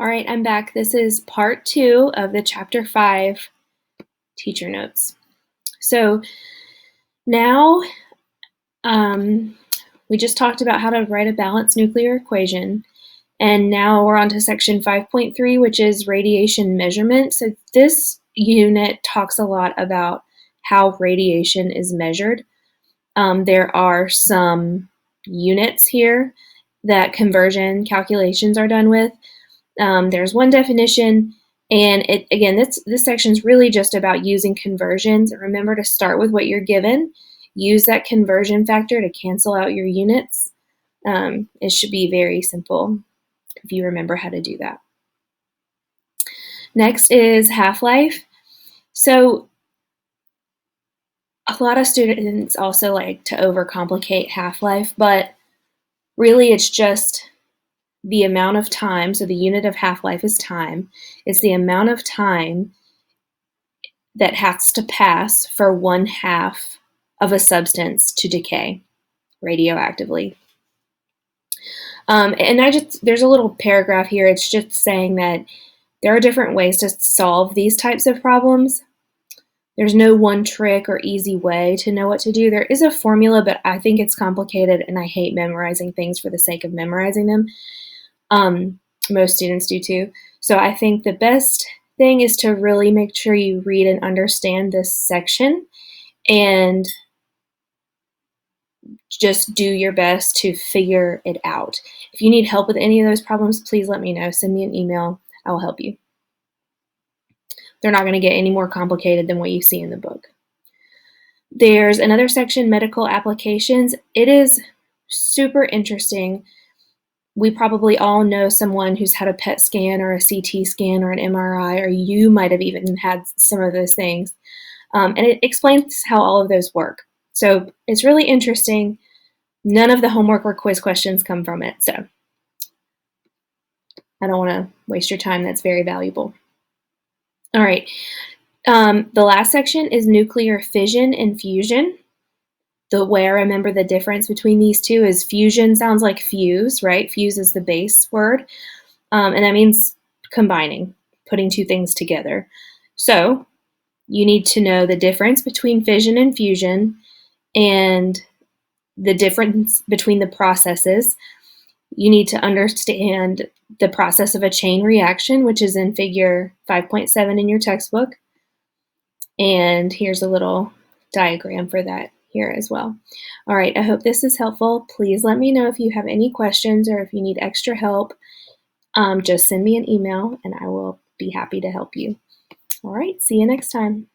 All right, I'm back. This is part 2 of the chapter 5 teacher notes. So now we just talked about how to write a balanced nuclear equation. And now we're on to section 5.3, which is radiation measurement. So this unit talks a lot about how radiation is measured. There are some units here that conversion calculations are done with. There's one definition, and this section is really just about using conversions. Remember to start with what you're given. Use that conversion factor to cancel out your units. It should be very simple if you remember how to do that. Next is half-life. So a lot of students also like to overcomplicate half-life, but really it's just the amount of time, so the unit of half-life is time. It's the amount of time that has to pass for 1/2 of a substance to decay radioactively. There's a little paragraph here. It's just saying that there are different ways to solve these types of problems. There's no one trick or easy way to know what to do. There is a formula, but I think it's complicated, and I hate memorizing things for the sake of memorizing them. Most students do too. So I think the best thing is to really make sure you read and understand this section and just do your best to figure it out. If you need help with any of those problems, please let me know. Send me an email. I will help you. They're not going to get any more complicated than what you see in the book. There's another section, medical applications. It is super interesting. We probably all know someone who's had a PET scan or a CT scan or an MRI, or you might have even had some of those things. And it explains how all of those work. So it's really interesting. None of the homework or quiz questions come from it. So I don't want to waste your time. That's very valuable. All right. The last section is nuclear fission and fusion. The way I remember the difference between these two is fusion sounds like fuse, right? Fuse is the base word. And that means combining, putting two things together. So you need to know the difference between fission and fusion and the difference between the processes. You need to understand the process of a chain reaction, which is in figure 5.7 in your textbook. And here's a little diagram for that here as well. All right, I hope this is helpful. Please let me know if you have any questions or if you need extra help. Just send me an email and I will be happy to help you. All right, see you next time.